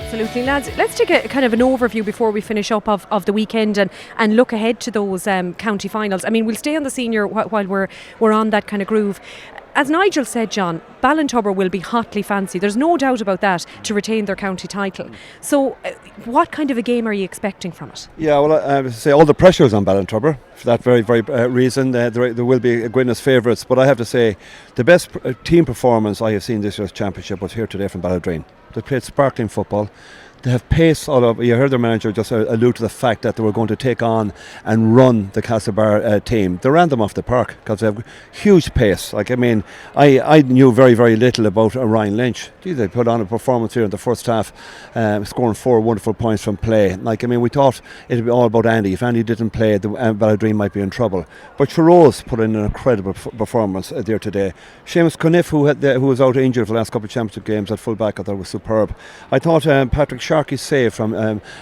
Absolutely, lads. Let's take a kind of an overview before we finish up of the weekend and look ahead to those county finals. I mean, we'll stay on the senior while we're on that kind of groove. As Nigel said, John, Ballintubber will be hotly fancy. There's no doubt about that, to retain their county title. So what kind of a game are you expecting from it? Yeah, well, I would say all the pressure is on Ballintubber for that very, very reason. There will be Gwyneth's favourites, but I have to say the best team performance I have seen this year's championship was here today from Ballydreen. They played sparkling football. They have pace all over. You heard their manager just allude to the fact that they were going to take on and run the Castlebar team. They ran them off the park because they have huge pace. Like, I mean, I knew very, very little about Ryan Lynch. Gee, they put on a performance here in the first half, scoring 4 wonderful points from play. Like, I mean, we thought it'd be all about Andy. If Andy didn't play, Ballydreen might be in trouble. But Chirose put in an incredible performance there today. Seamus Cuniff, who was out injured for the last couple of championship games at full back, I thought was superb. I thought Patrick Sharkey's save from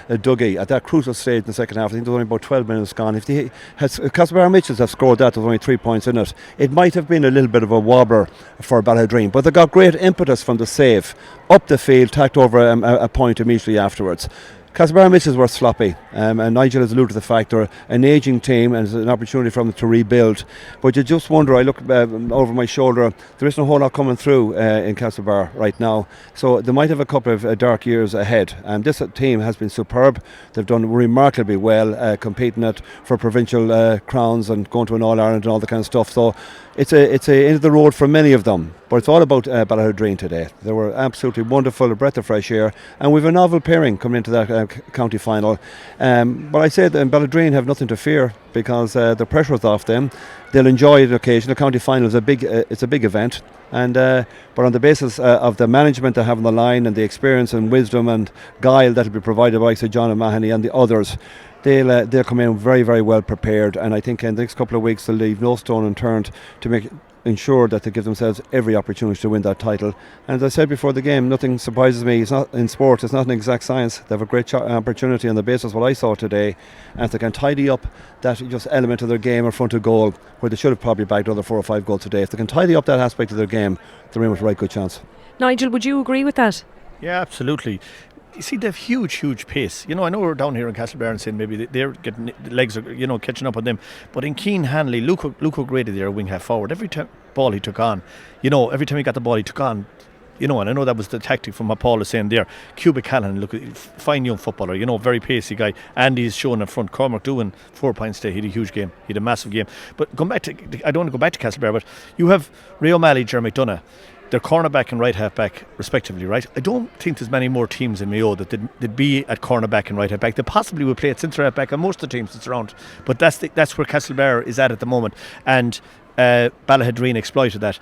Dougie at that crucial stage in the second half, I think there was only about 12 minutes gone. If Castlebar Mitchells have scored that, there was only 3 points in it. It might have been a little bit of a wobbler for Ballydreen, but they got great impetus from the save up the field, tacked over a point immediately afterwards. Castlebar Mitchells were sloppy, and Nigel has alluded to the fact they're an ageing team and it's an opportunity for them to rebuild. But you just wonder, I look over my shoulder, there isn't a whole lot coming through in Castlebar right now, so they might have a couple of dark years ahead. This team has been superb. They've done remarkably well, competing for provincial crowns and going to an All-Ireland and all that kind of stuff. So it's a end of the road for many of them. But it's all about Ballydreen today. They were absolutely wonderful, a breath of fresh air, and we've a novel pairing coming into that county final. But I say that Ballydreen have nothing to fear because the pressure is off them. They'll enjoy the occasion. The county final is it's a big event, and but on the basis of the management they have on the line and the experience and wisdom and guile that will be provided by John O'Mahony and the others, they'll come in very, very well prepared. And I think in the next couple of weeks they'll leave no stone unturned to ensure that they give themselves every opportunity to win that title. And as I said before the game, nothing surprises me. It's not in sport, it's not an exact science. They have a great opportunity on the basis of what I saw today, and if they can tidy up that just element of their game in front of goal, where they should have probably bagged another 4 or 5 goals today, if they can tidy up that aspect of their game, they're in with a right good chance. Nigel, would you agree with that? Yeah, absolutely. You see, they have huge pace. I know we're down here in Castlebar and saying maybe they're getting the legs are catching up on them. But in Keane Hanley, Luke O'Grady there, wing half forward. Every time ball he took on, every time he got the ball he took on. And I know that was the tactic from what Paul is saying there. Cubic Callan, look, fine young footballer, very pacey guy. Andy's showing in front. Cormac doing 4 points today. He had a huge game. He had a massive game. But I don't want to go back to Castlebar, but you have Ray O'Malley, Jeremy McDonough. They're cornerback and right half back respectively, right? I don't think there's many more teams in Mayo that they'd be at cornerback and right half back. They possibly would play at centre half back, and most of the teams that's around. But that's where Castlebar is at the moment. And Ballahadreen exploited that.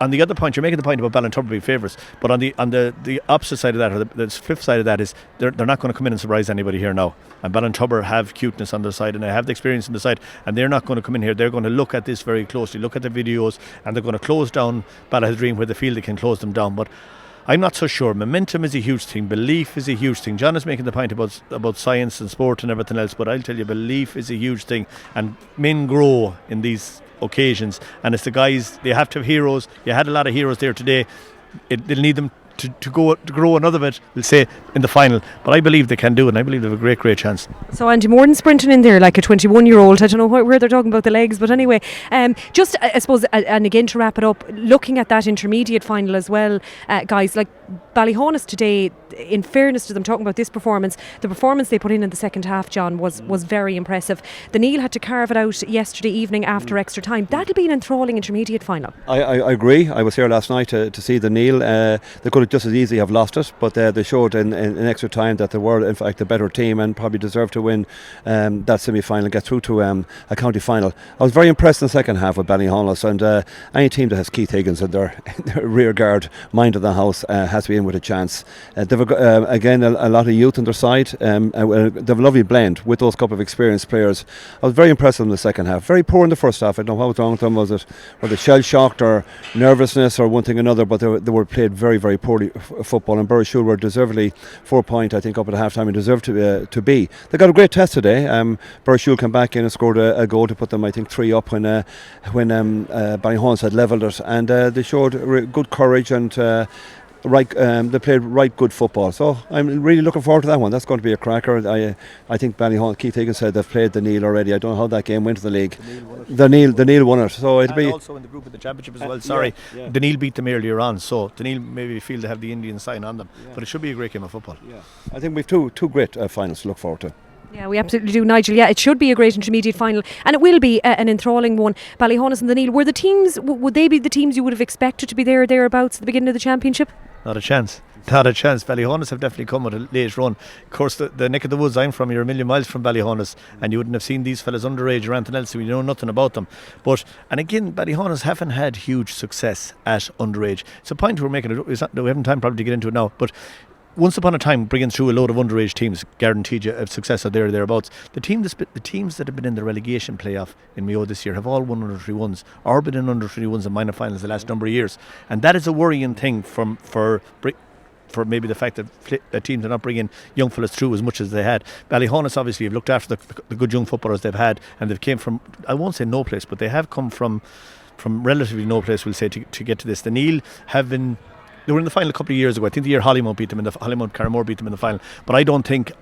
On the other point, you're making the point about Ballintubber being favourites, but on the opposite side of that, or the flip side of that, is they're not going to come in and surprise anybody here now. And Ballintubber have cuteness on their side, and they have the experience on the side, and they're not going to come in here. They're going to look at this very closely, look at the videos, and they're going to close down Ballahadreen where they feel they can close them down. But I'm not so sure. Momentum is a huge thing. Belief is a huge thing. John is making the point about science and sport and everything else, but I'll tell you, belief is a huge thing, and men grow in these occasions, and it's the guys, they have to have heroes. You had a lot of heroes there today. They'll need them to grow another bit, we'll say, in the final. But I believe they can do it, and I believe they have a great chance. So Andy Morden sprinting in there like a 21-year-old. I don't know where they're talking about the legs, but anyway, just I suppose, and again to wrap it up, looking at that intermediate final as well, guys, like Ballyhonus today, in fairness to them, talking about this performance, the performance they put in the second half, John, was very impressive. The Neil had to carve it out yesterday evening after extra time. That'll be an enthralling intermediate final. I agree. I was here last night to see the Neil. They could have just as easily have lost it, but they showed in extra time that they were in fact a better team and probably deserved to win that semi-final and get through to a county final. I was very impressed in the second half with Ballyhonus, and any team that has Keith Higgins in their rear guard, mind of the house, has to be in with a chance. They've again a lot of youth on their side. They've a lovely blend with those couple of experienced players. I was very impressed with them in the second half. Very poor in the first half. I don't know what was wrong with them. Was it shell-shocked or nervousness or one thing or another, but they were played very, very poorly football, and Burrishoole were deservedly 4 point, I think, up at half time and deserved to be. They got a great test today. Burrishoole came back in and scored a goal to put them, I think, 3 up when Ballyhonus had levelled it, and they showed good courage, and They played right good football. So I'm really looking forward to that one. That's going to be a cracker. I think Ballyhonus, Keith Higgins said they've played the Neil already. I don't know how that game went to the league. The Neil won it. So it'll be also in the group of the championship as well. Sorry, the Neil beat them earlier on. So the Neil maybe feel they have the Indian sign on them. But it should be a great game of football. Yeah. I think we've two great finals to look forward to. Yeah, we absolutely do, Nigel. Yeah, it should be a great intermediate final, and it will be an enthralling one. Ballyhonus and the Neil, were the teams, would they be the teams you would have expected to be thereabouts at the beginning of the championship? Not a chance. Not a chance. Ballyhonus have definitely come with a late run. Of course, the neck of the woods I'm from, you're a million miles from Ballyhonus, and you wouldn't have seen these fellas underage or anything else, so you know nothing about them. And again, Ballyhonus haven't had huge success at underage. It's a point we're making. We haven't time probably to get into it now, but once upon a time, bringing through a load of underage teams guaranteed you a success or thereabouts. The teams that have been in the relegation playoff in Mayo this year have all won under 3-1s or been in under 3-1s in minor finals the last number of years, and that is a worrying thing for maybe the fact that teams are not bringing young fellas through as much as they had. Ballyhonus obviously have looked after the good young footballers they've had, and they've came from, I won't say no place, but they have come from relatively no place, we'll say, to get to this. The Neil they were in the final a couple of years ago. I think the year Hollymount Carramore beat them in the final. But I don't think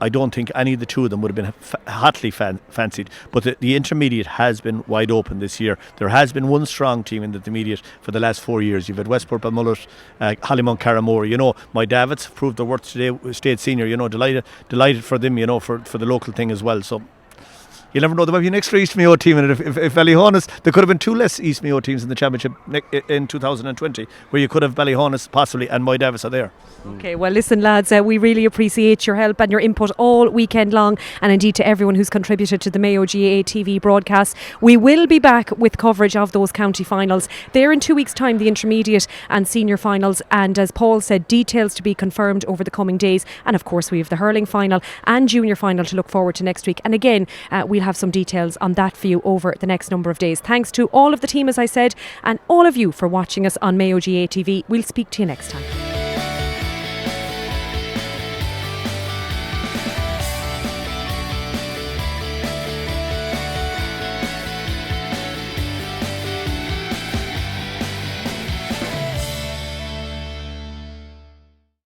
any of the two of them would have been hotly fancied. But the intermediate has been wide open this year. There has been one strong team in the intermediate for the last 4 years. You've had Westport, Balmullet, Hollymount Carramore. You know, my Davids proved their worth today, state senior. You know, delighted for them. You know, for the local thing as well. So. You never know, there might be an extra East Mayo team in it. If Ballyhonus, there could have been two less East Mayo teams in the championship in 2020, where you could have Ballyhonus possibly and Moy Davis are there. Okay, well listen lads, we really appreciate your help and your input all weekend long, and indeed to everyone who's contributed to the Mayo GAA TV broadcast. We will be back with coverage of those county finals. They're in 2 weeks' time, the intermediate and senior finals, and as Paul said, details to be confirmed over the coming days. And of course we have the hurling final and junior final to look forward to next week, and again we'll have some details on that for you over the next number of days. Thanks to all of the team, as I said, and all of you for watching us on Mayo GAA TV. We'll speak to you next time.